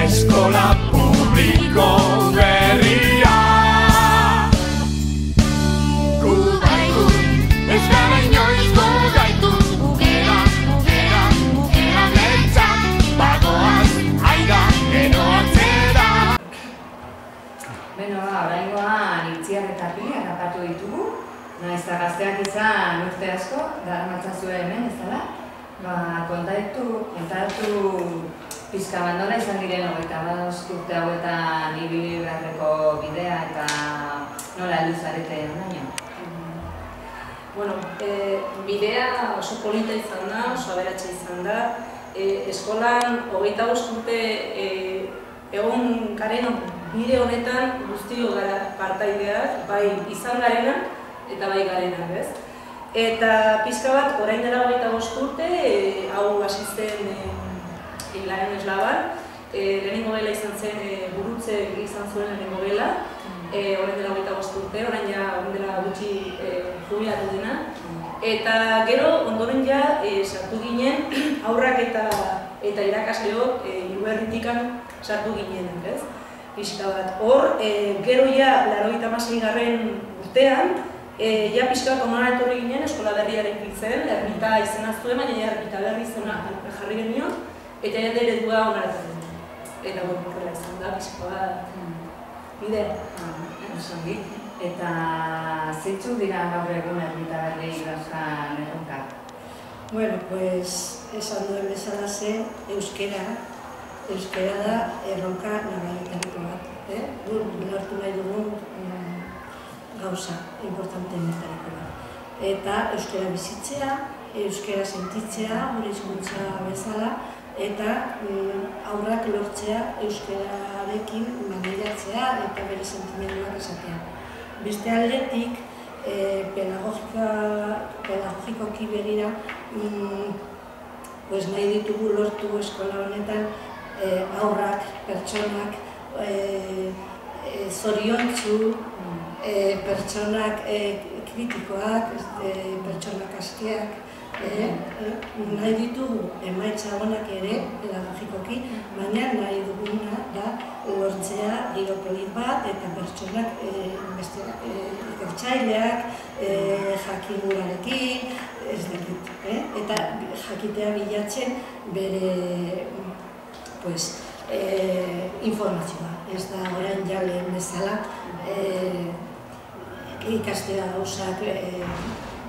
eskola publiko berria. Gu bai gu, ez gara inoiz gogaitu, gugera beltzak, bagoaz, aira, gero atzera. Beno, oraingoan Itziar eta Piliak apatu ditugu. Naiz eta gazteak izan urte asko, daramatzazue hemen, ez dela? Kontatu pizka bat nola izan diren 25 urte hauetan ibili beharreko bidea eta nola heldu zarete honaino? Bueno, bidea oso polita izan da, oso aberatsa izan da. Eskolan 25 urte egon garen bide honetan guztio gara partaideak, bai izan garena eta bai garenak, ez? Eta pizka bat, orain dela 25 urte, hau hasi zen Laren Eslaban, lehenengo gela izan zen Gurutze izan zuen lehenengo gela, orain dela 25 urte, orain dela gutxi jubilatu dena. Eta gero, ondoren ja, sartu ginen, haurrak eta irakasleok Hiruberritikan sartu ginenak, ez? Pizka bat. Hor, gero ja, 86. urtean, ja pixka bat onara etorri ginen eskola berriaren zen, ermita izena zuen, baina ermita berri izena jarri genion, eta ja eredua onara etorri ginen. Eta horrela izan da, pixka bat bidea. Eta zeintzuk dira gaur egun ermita berri dauzkan erronkak? Bueno, pues, esan duen bezalaxe, euskera da erronka nabaritariko bat. Lortu nahi dugun gauza importanteenetariko bat. Eta euskera bizitzea, euskera sentitzea, gure hizkuntza bezala, eta haurrak lortzea euskerarekin maneiatzea eta bere sentimenduak esatea. Beste aldetik, pedagogikoki begira, nahi ditugu lortu eskola honetan haurrak, pertsonak, zoriontsu, pertsonak kritikoak, pertsonak askiak, nahi ditugu emaitza onak ere pedagogikoki, baina nahi duguna da lortzea giro polit bat eta pertsonak ikertzaileak, jakingurarekin, ez dakit, eta jakitea bilatzen bere informazioa. Ez da orain ja lehen bezala ikastea gauzak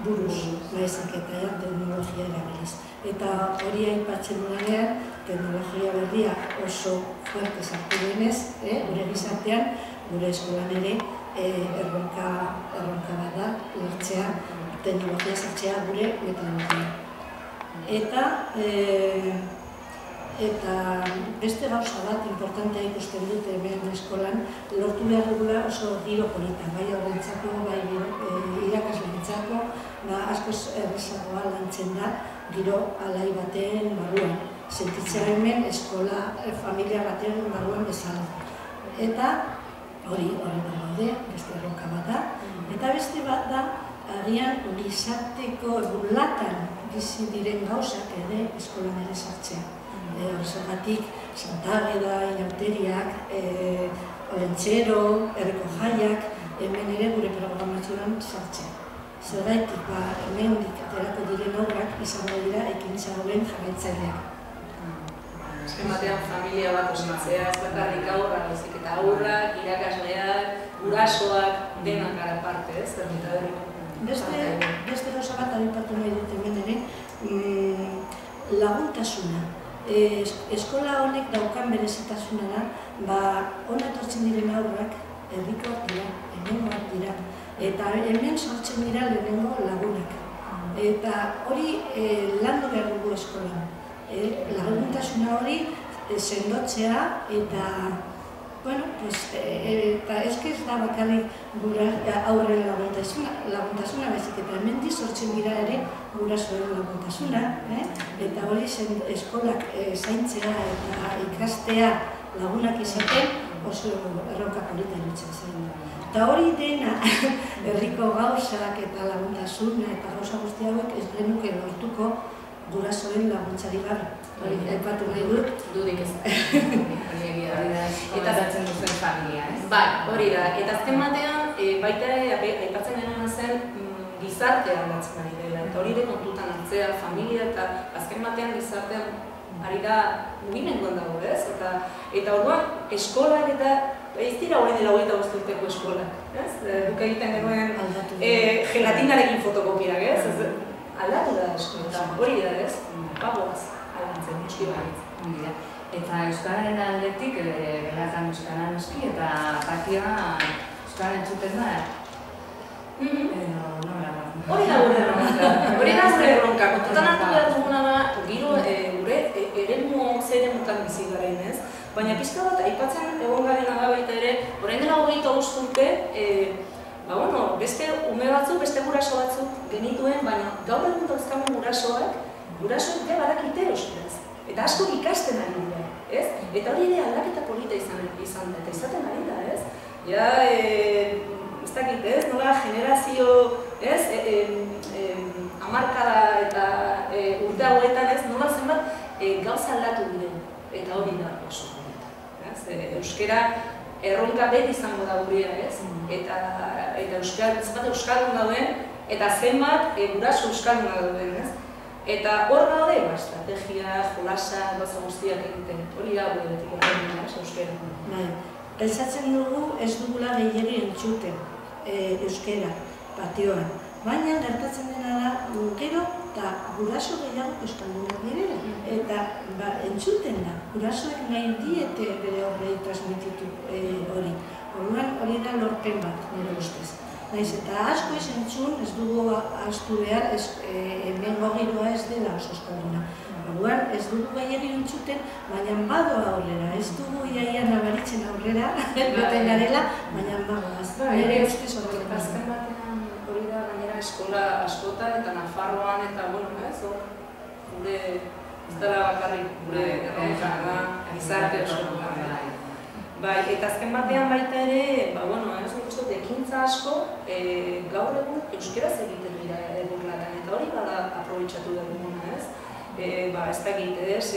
buruz baizik eta teknologia erabiliz. Eta hori aipatzen duenean, teknologia berria oso fuerte sartu denez, gure gizartean, gure eskolan ere erronka bat da, lortzea, teknologia sartzea gure metodologia. Eta beste gauza bat importantea ikusten dut hemen eskolan, lortu behar dugula oso giro polita, bai horrentzako, bai irakasleentzako, askoz errazagoa lantzen da giro alai baten barruan, sentitzea hemen eskola, familia baten barruan bezala. Eta hori daude, beste erronka bat da, eta beste bat da, agian gizarteko bulatan bizi diren gauzak ere eskolan ere sartzea. Horregatik, Santageda, Inauteriak, Olentzero, Herriko Jaiak, hemen ere gure programazioan sartzea. Zergaitik, hemendik aterako diren obrak izango dira ekintza hauen jarraitzaileak. Azken batean familia bat osatzea, ez bakarrik haurra, baizik eta haurrak, irakasleak, gurasoak, denak gara parte, ez? Beste gauza bat aipatu nahi dut hemen ere, laguntasuna. Eskola honek daukan berezitasuna da, hona etortzen diren haurrak herrikoak dira, hemengoak dira, eta hemen sortzen dira lehenengo lagunak. Eta hori landu behar dugu eskolan. Laguntasuna hori sendotzea eta ez da bakarrik aurren laguntasuna, baizik eta hemendik sortzen dira ere gurasoen laguntasuna, eta hori eskolak zaintzea eta ikastea lagunak izaten oso erronka polita iruditzen zen. Eta hori dena, herriko gauzak eta laguntasuna eta gauza guzti hauek ez genuke lortuko gurasoen laguntzari gabe. Hori aipatu nahi dut. Dudik ez. Bai, hori da. Eta azken batean, baita ere aipatzen genuena zen gizartea aldatzen ari dela. Eta hori ere kontutan hartzea, familia eta azken batean gizartean ari da mugimenduan dago, ez? Eta orduan, eskolak eta ez dira horrein dela 25 urteko eskolak, ez? Duk egiten genuen gelatinarekin fotokopiak, ez? Aldatu da eskola, hori da, ez? Bagoaz, aldatzen, noski baitz. Eta euskararen aldetik, gelatan euskara noski, eta patioa euskara entzuten da, Hori da gure erronka. Kontutan hartu behar duguna da, giro gure eremu zeremutan bizi garen, ez? Baina pixka bat, aipatzen egon garena da baita ere, orain dela 25 urte, beste ume batzuk, beste guraso batzuk genituen, baina gaur egun dauzkagun gurasoek ja badakite euskaraz. Eta asko ikasten ari dira, ez? Eta hori ere aldaketa polita izan da, eta izaten ari da, ez? Ja, ez dakit, ez? Nola generazio, ez? Hamarkada eta urte hauetan, ez? Nola zenbat gauza aldatu diren, eta hori da oso polita, ez? Euskara erronka beti izango da gurea, ez? Eta zenbat euskaldun dauden, eta zenbat guraso euskaldun dauden, ez? Eta hor gaude, estrategia, jolasa, gauza guztiak egiten, hori da gure betiko gaude, euskera. Pentsatzen dugu ez dugula gehiegi entzuten euskera, patioan. Baina gertatzen dena da, gero eta guraso gehiago euskaldunak direla. Eta entzuten da, gurasoek nahi diete bere horrei transmititu hori. Hori da lorpen bat, nire ustez. Naiz eta asko ez entzun, ez dugu ahaztu behar, hemengo giroa ez dela oso euskalduna. Orduan ez dugu gehiegi entzuten, baina badoa aurrera. Ez dugu iaia nabaritzen aurrera, beten garela, baina bagoaz. Nire ustez horrela. Azken batean hori da gainera eskola askotan eta Nafarroan eta gure ez dela bakarrik gure erronka da, gizarte osoa. Bai, eta azken batean baita ere, ekintza asko gaur egun euskeraz egiten dira egoklatan, eta hori bada aprobetxatu duguna, ez? Ez dakit, ez?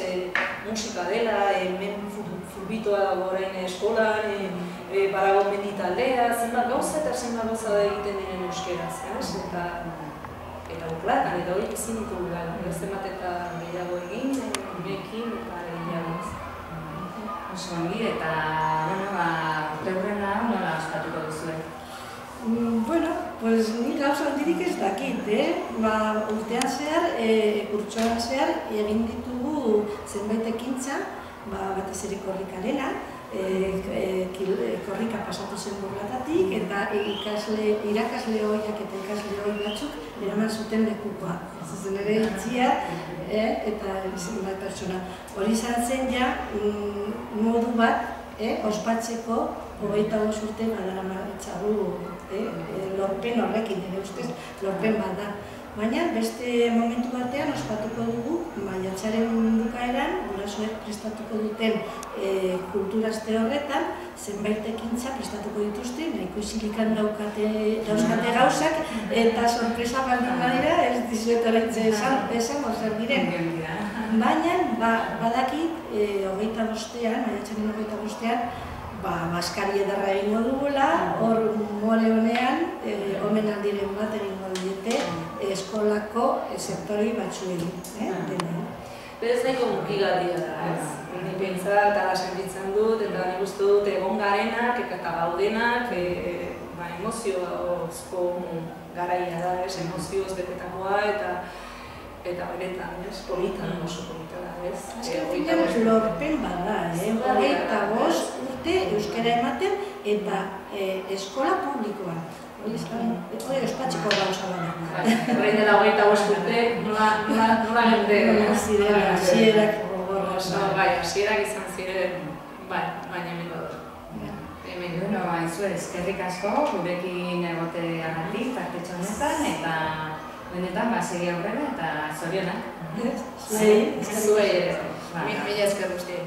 Musika dela, hemen furbitoa dago orain eskolan, badago menditaldea, zenbat gauza eta zenbat gauza da egiten diren euskeraz, ez? Eta oklatan, eta hori ezin ditugu gara, zenbat eta gehiago egin, emekin eta gehiago. Oso ongi, eta, urte hurrena nola ospatuko duzue? Ni gauza handirik ez dakit, urtean zehar, kurtsoan zehar, egin ditugu zenbait ekintza, batez ere korrikarena, korrika pasatu zen burlatatik, eta irakasle horiak eta ikasle hori batzuk eraman zuten lekukoa. Zazen ere itxia, eta zenbait pertsona. Hori izan zen ja, modu bat, ospatzeko 25 urte badaramatzagu lorpen horrekin, ere ustez lorpen bat da. Baina beste momentu batean ospatuko dugu, maiatzaren bukaeran, gurasoek prestatuko duten kulturazte horretan, zenbait ekintza prestatuko dituzte, nahiko isilikan dauzkate gauzak, eta sorpresa baldin badira, ez dizuet horretze esango zer diren. Baina, badakit, maiatzaren 25ean, maskari edarra egingo dugula, hor more honean, omenaldiren bat egingo diete eskolako sektori batzuei. Berez nahiko mugigarria da, ez? Ni pentsat eta sentitzen dut, eta nik uste dut egon garenak eta gaudenak emoziozko garaia da, emozioz betetakoa eta beretan, politan oso polita da, ez? Azken lorpen bada, 25 urte euskara ematen eta eskola publikoan. Hori ospatzeko gauza bada. Horrein dela 25 urte, nola gende? Hasierak gogorra. Hasierak izan ziren, baina hemen badut. Eskerrik asko, gurekin egoteagatik, tartetxo honetan, eta benetan, segi aurrera eta zorionak. Zuei ere. Mila esker guztiei.